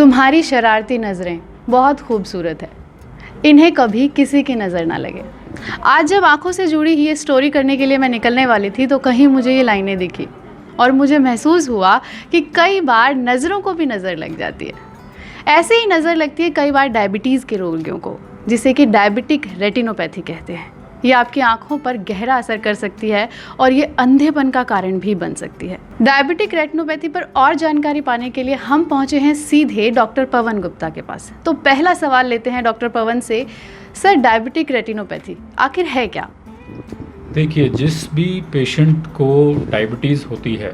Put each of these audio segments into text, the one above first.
तुम्हारी शरारती नज़रें बहुत खूबसूरत है, इन्हें कभी किसी की नज़र ना लगे। आज जब आंखों से जुड़ी ये स्टोरी करने के लिए मैं निकलने वाली थी तो कहीं मुझे ये लाइनें दिखी और मुझे महसूस हुआ कि कई बार नज़रों को भी नज़र लग जाती है। ऐसे ही नज़र लगती है कई बार डायबिटीज़ के रोगियों को, जिसे कि डायबिटिक रेटिनोपैथी कहते हैं। ये आपकी आंखों पर गहरा असर कर सकती है और ये अंधेपन का कारण भी बन सकती है। डायबिटिक रेटिनोपैथी पर और जानकारी पाने के लिए हम पहुंचे हैं सीधे डॉक्टर पवन गुप्ता के पास। तो पहला सवाल लेते हैं डॉक्टर पवन से। सर, डायबिटिक रेटिनोपैथी आखिर है क्या? देखिए, जिस भी पेशेंट को डायबिटीज़ होती है,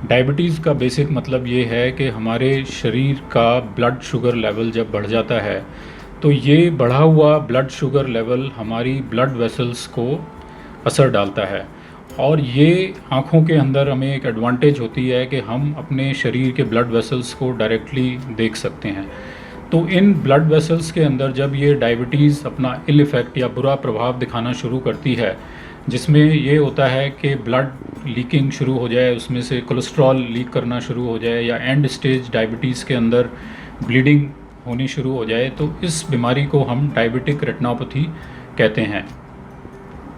डायबिटीज़ का बेसिक मतलब ये है कि हमारे शरीर का ब्लड शुगर लेवल जब बढ़ जाता है तो ये बढ़ा हुआ ब्लड शुगर लेवल हमारी ब्लड वेसल्स को असर डालता है और ये आँखों के अंदर हमें एक एडवांटेज होती है कि हम अपने शरीर के ब्लड वेसल्स को डायरेक्टली देख सकते हैं। तो इन ब्लड वेसल्स के अंदर जब ये डायबिटीज़ अपना इल इफ़ेक्ट या बुरा प्रभाव दिखाना शुरू करती है, जिसमें ये होता है कि ब्लड लीकिंग शुरू हो जाए, उसमें से कोलेस्ट्रॉल लीक करना शुरू हो जाए या एंड स्टेज डायबिटीज़ के अंदर ब्लीडिंग होनी शुरू हो जाए, तो इस बीमारी को हम डायबिटिक रेटिनोपैथी कहते हैं।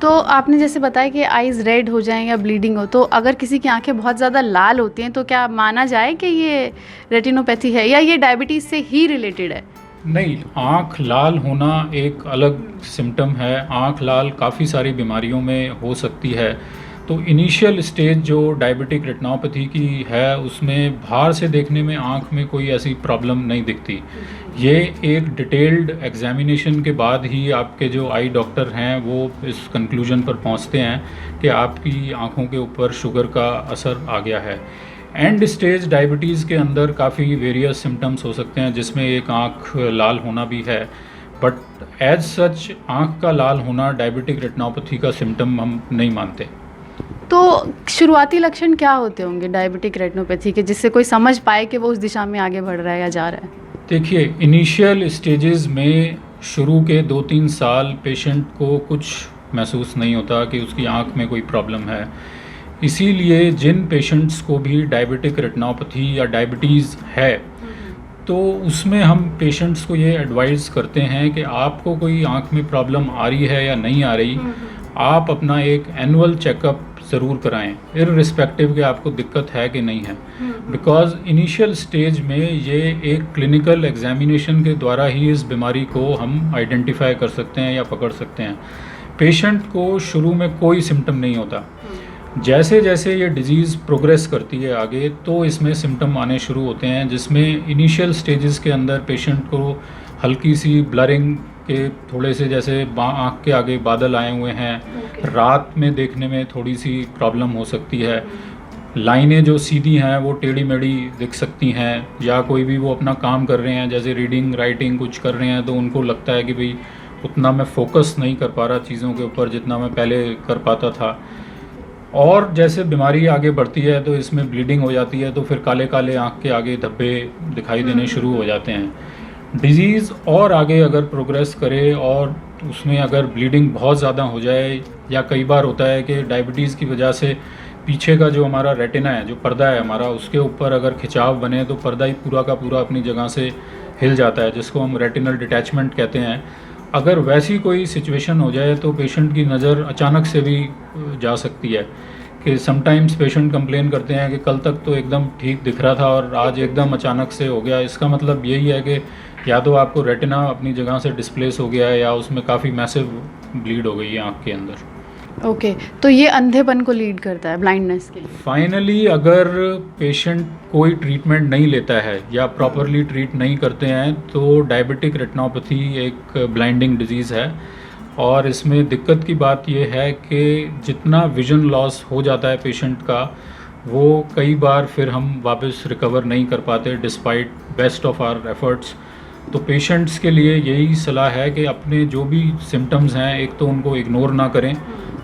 तो आपने जैसे बताया कि आइज़ रेड हो जाएं या ब्लीडिंग हो, तो अगर किसी की आंखें बहुत ज़्यादा लाल होती हैं तो क्या माना जाए कि ये रेटिनोपैथी है या ये डायबिटीज़ से ही रिलेटेड है? नहीं, आँख लाल होना एक अलग सिम्टम है। आँख लाल काफ़ी सारी बीमारियों में हो सकती है। तो इनिशियल स्टेज जो डायबिटिक रेटिनोपैथी की है उसमें बाहर से देखने में आँख में कोई ऐसी प्रॉब्लम नहीं दिखती। ये एक डिटेल्ड एग्जामिनेशन के बाद ही आपके जो आई डॉक्टर हैं वो इस कंक्लूजन पर पहुंचते हैं कि आपकी आँखों के ऊपर शुगर का असर आ गया है। एंड स्टेज डायबिटीज़ के अंदर काफ़ी वेरियस सिम्टम्स हो सकते हैं, जिसमें एक आँख लाल होना भी है, बट एज सच आँख का लाल होना डायबिटिक रेटिनोपैथी का सिम्टम हम नहीं मानते। तो शुरुआती लक्षण क्या होते होंगे डायबिटिक रेटिनोपैथी के, जिससे कोई समझ पाए कि वो उस दिशा में आगे बढ़ रहा है या जा रहा है? देखिए, इनिशियल स्टेजेस में शुरू के 2-3 साल पेशेंट को कुछ महसूस नहीं होता कि उसकी आँख में कोई प्रॉब्लम है। इसीलिए जिन पेशेंट्स को भी डायबिटिक रेटिनोपैथी या डायबिटीज़ है तो उसमें हम पेशेंट्स को ये एडवाइस करते हैं कि आपको कोई आँख में प्रॉब्लम आ रही है या नहीं आ रही, आप अपना एक एनुअल चेकअप ज़रूर कराएं, इररिस्पेक्टिव कि आपको दिक्कत है कि नहीं है। बिकॉज इनिशियल स्टेज में ये एक क्लिनिकल एग्जामिनेशन के द्वारा ही इस बीमारी को हम आइडेंटिफाई कर सकते हैं या पकड़ सकते हैं। पेशेंट को शुरू में कोई सिम्टम नहीं होता। जैसे जैसे ये डिज़ीज़ प्रोग्रेस करती है आगे तो इसमें सिम्टम आने शुरू होते हैं, जिसमें इनिशियल स्टेजेस के अंदर पेशेंट को हल्की सी ब्लरिंग के थोड़े से जैसे आँख के आगे बादल आए हुए हैं, रात में देखने में थोड़ी सी प्रॉब्लम हो सकती है, लाइनें जो सीधी हैं वो टेढ़ी मेढ़ी दिख सकती हैं, या कोई भी वो अपना काम कर रहे हैं जैसे रीडिंग राइटिंग कुछ कर रहे हैं तो उनको लगता है कि भाई उतना मैं फोकस नहीं कर पा रहा चीज़ों के ऊपर जितना मैं पहले कर पाता था। और जैसे बीमारी आगे बढ़ती है तो इसमें ब्लीडिंग हो जाती है, तो फिर काले काले आँख के आगे धब्बे दिखाई देने शुरू हो जाते हैं। डिज़ीज़ और आगे अगर प्रोग्रेस करे और उसमें अगर ब्लीडिंग बहुत ज़्यादा हो जाए, या कई बार होता है कि डायबिटीज़ की वजह से पीछे का जो हमारा रेटिना है, जो पर्दा है हमारा, उसके ऊपर अगर खिंचाव बने तो पर्दा ही पूरा का पूरा अपनी जगह से हिल जाता है, जिसको हम रेटिनल डिटैचमेंट कहते हैं। अगर वैसी कोई सिचुएशन हो जाए तो पेशेंट की नज़र अचानक से भी जा सकती है कि समटाइम्स पेशेंट कंप्लेन करते हैं कि कल तक तो एकदम ठीक दिख रहा था और आज एकदम अचानक से हो गया। इसका मतलब यही है कि या तो आपको रेटिना अपनी जगह से डिस्प्लेस हो गया है या उसमें काफ़ी मैसिव ब्लीड हो गई है आँख के अंदर। ओके, तो ये अंधेपन को लीड करता है, ब्लाइंडनेस के? फाइनली अगर पेशेंट कोई ट्रीटमेंट नहीं लेता है या प्रॉपरली ट्रीट नहीं करते हैं तो डायबिटिक रेटिनोपैथी एक ब्लाइंडिंग डिजीज़ है। और इसमें दिक्कत की बात यह है कि जितना विजन लॉस हो जाता है पेशेंट का, वो कई बार फिर हम वापस रिकवर नहीं कर पाते despite best of our efforts. तो पेशेंट्स के लिए यही सलाह है कि अपने जो भी सिम्टम्स हैं एक तो उनको इग्नोर ना करें,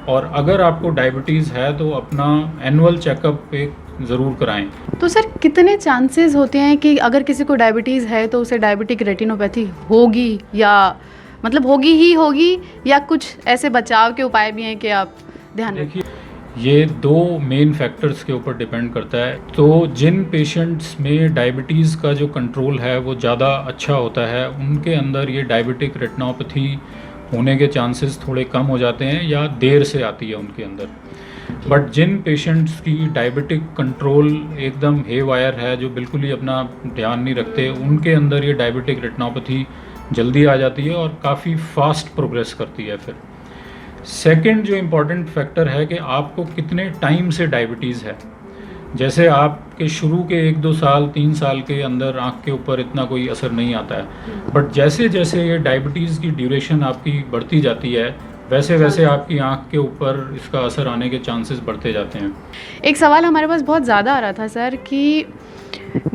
और अगर आपको डायबिटीज़ है तो अपना एनुअल चेकअप एक ज़रूर कराएं। तो सर, कितने चांसेस होते हैं कि अगर किसी को डायबिटीज़ है तो उसे डायबिटिक रेटिनोपैथी होगी, या मतलब होगी ही होगी, या कुछ ऐसे बचाव के उपाय भी हैं कि आप ध्यान देखिए, ये दो मेन फैक्टर्स के ऊपर डिपेंड करता है। तो जिन पेशेंट्स में डायबिटीज़ का जो कंट्रोल है वो ज़्यादा अच्छा होता है, उनके अंदर ये डायबिटिक रेटिनोपैथी होने के चांसेस थोड़े कम हो जाते हैं या देर से आती है उनके अंदर। बट जिन पेशेंट्स की डायबिटिक कंट्रोल एकदम हे वायर है, जो बिल्कुल ही अपना ध्यान नहीं रखते, उनके अंदर ये डायबिटिक रेटिनोपैथी जल्दी आ जाती है और काफ़ी फास्ट प्रोग्रेस करती है। फिर सेकंड जो इम्पॉर्टेंट फैक्टर है कि आपको कितने टाइम से डायबिटीज़ है। जैसे आपके शुरू के 1-2 साल 3 साल के अंदर आँख के ऊपर इतना कोई असर नहीं आता है, बट जैसे जैसे ये डायबिटीज़ की ड्यूरेशन आपकी बढ़ती जाती है, वैसे वैसे आपकी आँख के ऊपर इसका असर आने के चांसेस बढ़ते जाते हैं। एक सवाल हमारे पास बहुत ज़्यादा आ रहा था सर कि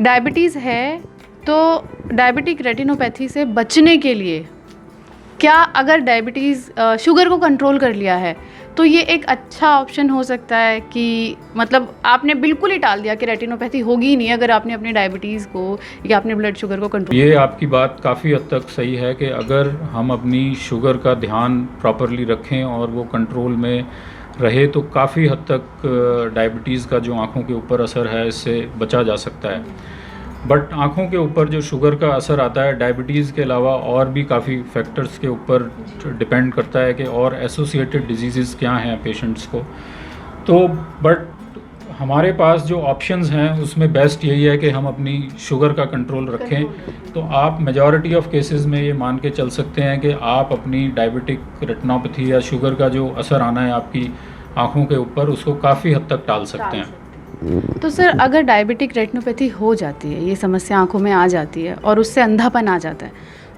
डायबिटीज़ है तो डायबिटिक रेटिनोपैथी से बचने के लिए क्या, अगर डायबिटीज़ शुगर को कंट्रोल कर लिया है तो ये एक अच्छा ऑप्शन हो सकता है कि मतलब आपने बिल्कुल ही टाल दिया कि रेटिनोपैथी होगी ही नहीं अगर आपने अपनी डायबिटीज़ को या अपने ब्लड शुगर को कंट्रोल। ये आपकी बात काफ़ी हद तक सही है कि अगर हम अपनी शुगर का ध्यान प्रॉपरली रखें और वो कंट्रोल में रहे तो काफ़ी हद तक डायबिटीज़ का जो आँखों के ऊपर असर है इससे बचा जा सकता है। बट आँखों के ऊपर जो शुगर का असर आता है डायबिटीज़ के अलावा और भी काफ़ी फैक्टर्स के ऊपर डिपेंड करता है कि और एसोसिएटेड डिजीज़ क्या हैं पेशेंट्स को। तो बट हमारे पास जो ऑप्शंस हैं उसमें बेस्ट यही है कि हम अपनी शुगर का कंट्रोल रखें। तो आप मेजॉरिटी ऑफ केसेस में ये मान के चल सकते हैं कि आप अपनी डायबिटिक रेटिनोपैथी या शुगर का जो असर आना है आपकी आँखों के ऊपर उसको काफ़ी हद तक टाल सकते हैं। तो सर अगर डायबिटिक रेटिनोपैथी हो जाती है, ये समस्या आंखों में आ जाती है और उससे अंधापन आ जाता है,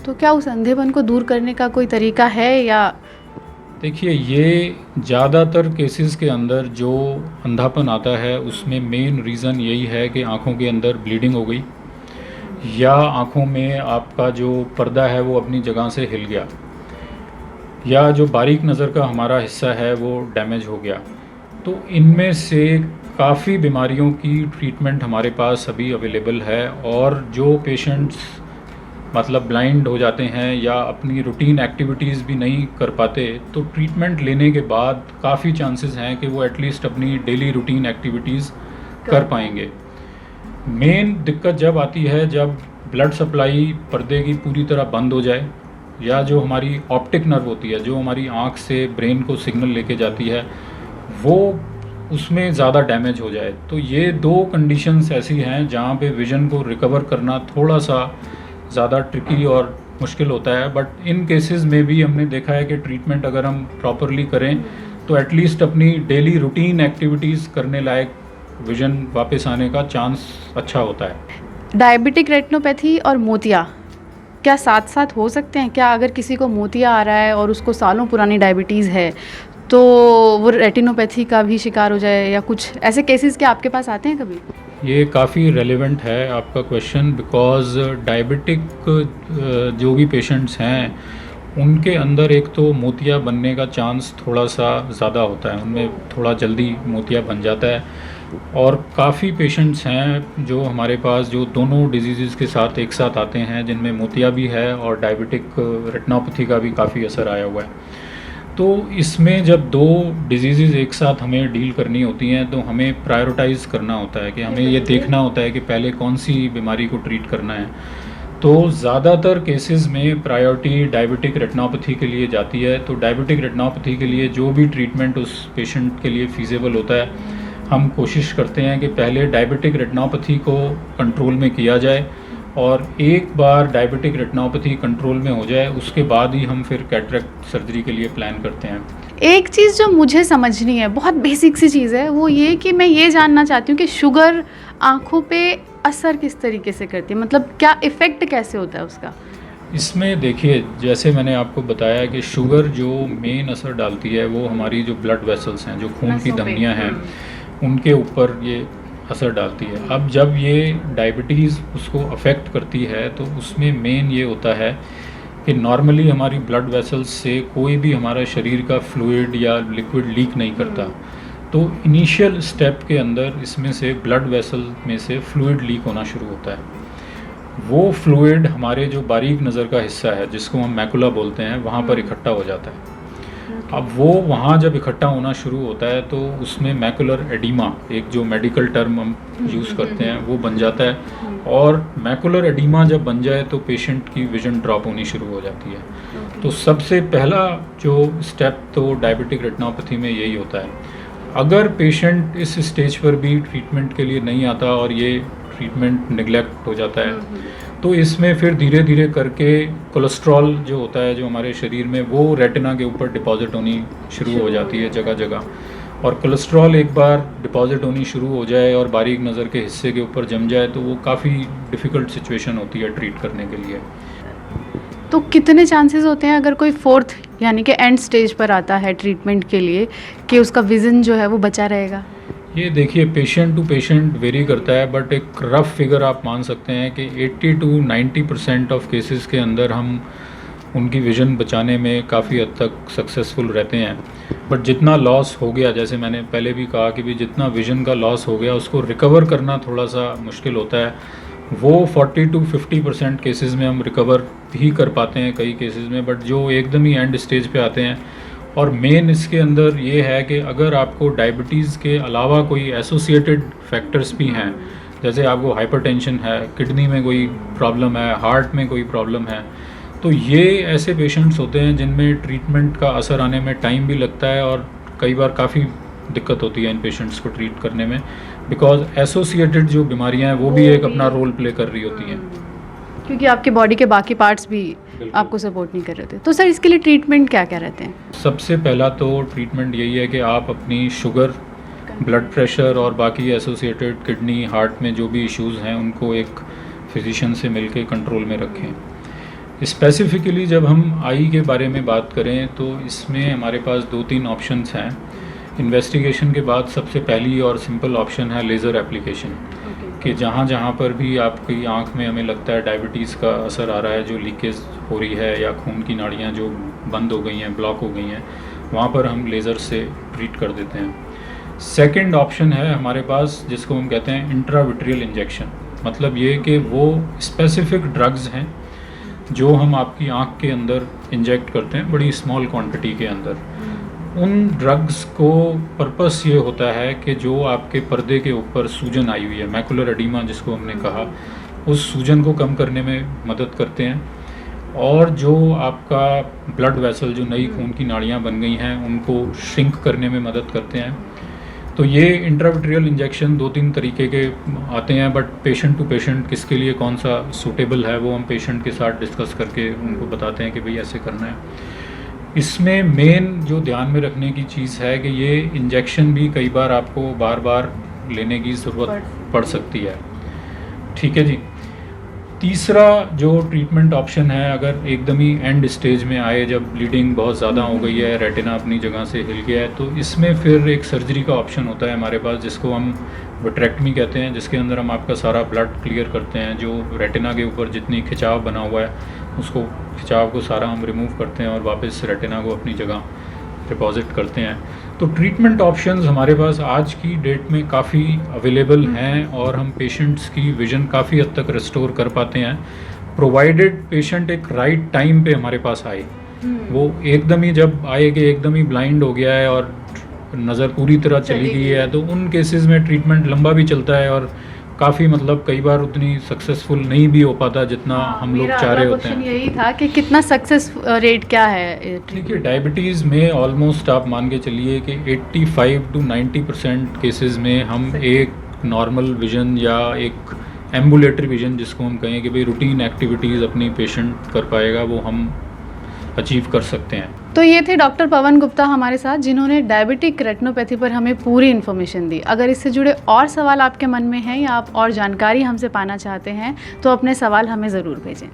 तो क्या उस अंधेपन को दूर करने का कोई तरीका है या? देखिए, ये ज़्यादातर केसेस के अंदर जो अंधापन आता है उसमें मेन रीज़न यही है कि आँखों के अंदर ब्लीडिंग हो गई या आँखों में आपका जो पर्दा है वो अपनी जगह से हिल गया या जो बारीक नज़र का हमारा हिस्सा है वो डैमेज हो गया। तो इनमें से काफ़ी बीमारियों की ट्रीटमेंट हमारे पास अभी अवेलेबल है और जो पेशेंट्स मतलब ब्लाइंड हो जाते हैं या अपनी रूटीन एक्टिविटीज़ भी नहीं कर पाते, तो ट्रीटमेंट लेने के बाद काफ़ी चांसेस हैं कि वो एटलीस्ट अपनी डेली रूटीन एक्टिविटीज़ कर पाएंगे। मेन दिक्कत जब आती है जब ब्लड सप्लाई पर्दे की पूरी तरह बंद हो जाए या जो हमारी ऑप्टिक नर्व होती है, जो हमारी आँख से ब्रेन को सिग्नल लेके जाती है, वो उसमें ज़्यादा डैमेज हो जाए। तो ये दो कंडीशंस ऐसी हैं जहाँ पे विज़न को रिकवर करना थोड़ा सा ज़्यादा ट्रिकी और मुश्किल होता है। बट इन केसेस में भी हमने देखा है कि ट्रीटमेंट अगर हम प्रॉपरली करें तो एटलीस्ट अपनी डेली रूटीन एक्टिविटीज़ करने लायक विज़न वापस आने का चांस अच्छा होता है। डायबिटिक रेटिनोपैथी और मोतिया क्या साथ साथ हो सकते हैं? क्या अगर किसी को मोतिया आ रहा है और उसको सालों पुरानी डायबिटीज़ है तो वो रेटिनोपैथी का भी शिकार हो जाए या कुछ ऐसे केसेस क्या आपके पास आते हैं कभी? ये काफ़ी रेलेवेंट है आपका क्वेश्चन, बिकॉज़ डायबिटिक जो भी पेशेंट्स हैं उनके अंदर एक तो मोतिया बनने का चांस थोड़ा सा ज़्यादा होता है, उनमें थोड़ा जल्दी मोतिया बन जाता है। और काफ़ी पेशेंट्स हैं जो हमारे पास जो दोनों डिजीज़ के साथ एक साथ आते हैं, जिनमें मोतिया भी है और डायबिटिक रेटिनोपैथी का भी काफ़ी असर आया हुआ है। तो इसमें जब दो डिजीज़ एक साथ हमें डील करनी होती हैं तो हमें प्रायोरिटाइज़ करना होता है कि हमें ये देखना होता है कि पहले कौन सी बीमारी को ट्रीट करना है। तो ज़्यादातर केसेस में प्रायोरिटी डायबिटिक रेटिनोपैथी के लिए जाती है। तो डायबिटिक रेटिनोपैथी के लिए जो भी ट्रीटमेंट उस पेशेंट के लिए फ़ीज़ेबल होता है, हम कोशिश करते हैं कि पहले डायबिटिक रेटिनोपैथी को कंट्रोल में किया जाए और एक बार डायबिटिक रेटिनोपैथी कंट्रोल में हो जाए उसके बाद ही हम फिर कैटरेक्ट सर्जरी के लिए प्लान करते हैं। एक चीज़ जो मुझे समझनी है, बहुत बेसिक सी चीज़ है, वो ये कि मैं ये जानना चाहती हूँ कि शुगर आँखों पे असर किस तरीके से करती है, मतलब क्या इफ़ेक्ट कैसे होता है उसका? इसमें देखिए, जैसे मैंने आपको बताया कि शुगर जो मेन असर डालती है वो हमारी जो ब्लड वेसल्स हैं, जो खून की धमनियाँ हैं, उनके ऊपर ये असर डालती है। अब जब ये डायबिटीज़ उसको अफेक्ट करती है तो उसमें मेन ये होता है कि नॉर्मली हमारी ब्लड वेसल्स से कोई भी हमारा शरीर का फ्लूइड या लिक्विड लीक नहीं करता। तो इनिशियल स्टेप के अंदर इसमें से ब्लड वेसल में से फ्लूइड लीक होना शुरू होता है। वो फ्लूइड हमारे जो बारीक नज़र का हिस्सा है, जिसको हम मैकुला बोलते हैं, वहाँ पर इकट्ठा हो जाता है। अब वो वहाँ जब इकट्ठा होना शुरू होता है तो उसमें मैकुलर एडिमा, एक जो मेडिकल टर्म हम यूज़ करते हैं, वो बन जाता है। और मैकुलर एडिमा जब बन जाए तो पेशेंट की विजन ड्रॉप होनी शुरू हो जाती है। तो सबसे पहला जो स्टेप तो डायबिटिक रेटिनोपैथी में यही होता है। अगर पेशेंट इस स्टेज पर भी ट्रीटमेंट के लिए नहीं आता और ये ट्रीटमेंट निगलेक्ट हो जाता है तो इसमें फिर धीरे धीरे करके कोलेस्ट्रॉल जो होता है जो हमारे शरीर में, वो रेटिना के ऊपर डिपॉजिट होनी शुरू हो जाती है जगह जगह। और कोलेस्ट्रॉल एक बार डिपॉजिट होनी शुरू हो जाए और बारीक नज़र के हिस्से के ऊपर जम जाए तो वो काफ़ी डिफ़िकल्ट सिचुएशन होती है ट्रीट करने के लिए। तो कितने चांसेस होते हैं अगर कोई फोर्थ यानी कि एंड स्टेज पर आता है ट्रीटमेंट के लिए कि उसका विज़न जो है वो बचा रहेगा? ये देखिए पेशेंट टू पेशेंट वेरी करता है, बट एक रफ़ फिगर आप मान सकते हैं कि 80 to 90% ऑफ केसेस के अंदर हम उनकी विज़न बचाने में काफ़ी हद तक सक्सेसफुल रहते हैं। बट जितना लॉस हो गया, जैसे मैंने पहले भी कहा कि भी जितना विज़न का लॉस हो गया उसको रिकवर करना थोड़ा सा मुश्किल होता है। वो 40 to 50% केसेस में हम रिकवर भी कर पाते हैं कई केसेस में, बट जो एकदम ही एंड स्टेज पे आते हैं। और मेन इसके अंदर ये है कि अगर आपको डायबिटीज़ के अलावा कोई एसोसिएटेड फैक्टर्स भी हैं, जैसे आपको हाइपरटेंशन है, किडनी में कोई प्रॉब्लम है, हार्ट में कोई प्रॉब्लम है, तो ये ऐसे पेशेंट्स होते हैं जिनमें ट्रीटमेंट का असर आने में टाइम भी लगता है और कई बार काफ़ी दिक्कत होती है इन पेशेंट्स को ट्रीट करने में, बिकॉज एसोसिएटेड जो बीमारियां हैं वो भी एक अपना रोल प्ले कर रही होती हैं, क्योंकि आपके बॉडी के बाकी पार्ट्स भी आपको सपोर्ट नहीं कर रहे थे। तो सर इसके लिए ट्रीटमेंट क्या क्या रहते हैं? सबसे पहला तो ट्रीटमेंट यही है कि आप अपनी शुगर, ब्लड प्रेशर और बाकी एसोसिएटेड किडनी, हार्ट में जो भी इश्यूज़ हैं उनको एक फिजिशियन से मिलके कंट्रोल में रखें। स्पेसिफिकली जब हम आई के बारे में बात करें तो इसमें हमारे पास 2-3 ऑप्शंस हैं। इन्वेस्टिगेशन के बाद सबसे पहली और सिंपल ऑप्शन है लेज़र एप्लीकेशन, कि जहाँ जहाँ पर भी आपकी आँख में हमें लगता है डायबिटीज़ का असर आ रहा है, जो लीकेज हो रही है या खून की नाड़ियाँ जो बंद हो गई हैं, ब्लॉक हो गई हैं, वहाँ पर हम लेज़र से ट्रीट कर देते हैं। सेकंड ऑप्शन है हमारे पास जिसको हम कहते हैं इंट्राविट्रियल इंजेक्शन। मतलब ये कि वो स्पेसिफिक ड्रग्स हैं जो हम आपकी आँख के अंदर इंजेक्ट करते हैं बड़ी स्मॉल क्वांटिटी के अंदर। उन ड्रग्स को पर्पस ये होता है कि जो आपके पर्दे के ऊपर सूजन आई हुई है, मैकुलर एडिमा जिसको हमने कहा, उस सूजन को कम करने में मदद करते हैं। और जो आपका ब्लड वेसल, जो नई खून की नाड़ियाँ बन गई हैं, उनको श्रिंक करने में मदद करते हैं। तो ये इंट्राविट्रियल इंजेक्शन 2-3 तरीके के आते हैं, बट पेशेंट टू पेशेंट किसके लिए कौन सा सूटेबल है वो हम पेशेंट के साथ डिस्कस करके उनको बताते हैं कि भाई ऐसे करना है। इसमें मेन जो ध्यान में रखने की चीज़ है कि ये इंजेक्शन भी कई बार आपको बार बार लेने की ज़रूरत पड़ सकती है। ठीक है जी। तीसरा जो ट्रीटमेंट ऑप्शन है, अगर एकदम ही एंड स्टेज में आए, जब ब्लीडिंग बहुत ज़्यादा हो गई है, रेटिना अपनी जगह से हिल गया है, तो इसमें फिर एक सर्जरी का ऑप्शन होता है हमारे पास जिसको हम विट्रेक्टमी कहते हैं, जिसके अंदर हम आपका सारा ब्लड क्लियर करते हैं। जो रेटिना के ऊपर जितनी खिंचाव बना हुआ है उसको, खिंचाव को सारा हम रिमूव करते हैं और वापस रेटिना को अपनी जगह डिपॉजिट करते हैं। तो ट्रीटमेंट ऑप्शंस हमारे पास आज की डेट में काफ़ी अवेलेबल हैं और हम पेशेंट्स की विज़न काफ़ी हद तक रिस्टोर कर पाते हैं, प्रोवाइडेड पेशेंट एक राइट टाइम पे हमारे पास आए। वो एकदम ही जब आए कि एकदम ही ब्लाइंड हो गया है और नज़र पूरी तरह चली गई है, तो उन केसेस में ट्रीटमेंट लंबा भी चलता है और काफ़ी मतलब कई बार उतनी सक्सेसफुल नहीं भी हो पाता जितना हम लोग चाह रहे होते हैं। यही था कि कितना सक्सेस रेट क्या है? देखिए डायबिटीज़ में ऑलमोस्ट आप मान के चलिए कि 85 to 90% केसेस में हम एक नॉर्मल विजन या एक एम्बुलेटरी विजन जिसको हम कहें कि भाई रूटीन एक्टिविटीज़ अपनी पेशेंट कर पाएगा, वो हम अचीव कर सकते हैं। तो ये थे डॉक्टर पवन गुप्ता हमारे साथ, जिन्होंने डायबिटिक रेटिनोपैथी पर हमें पूरी इन्फॉर्मेशन दी। अगर इससे जुड़े और सवाल आपके मन में हैं या आप और जानकारी हमसे पाना चाहते हैं तो अपने सवाल हमें ज़रूर भेजें।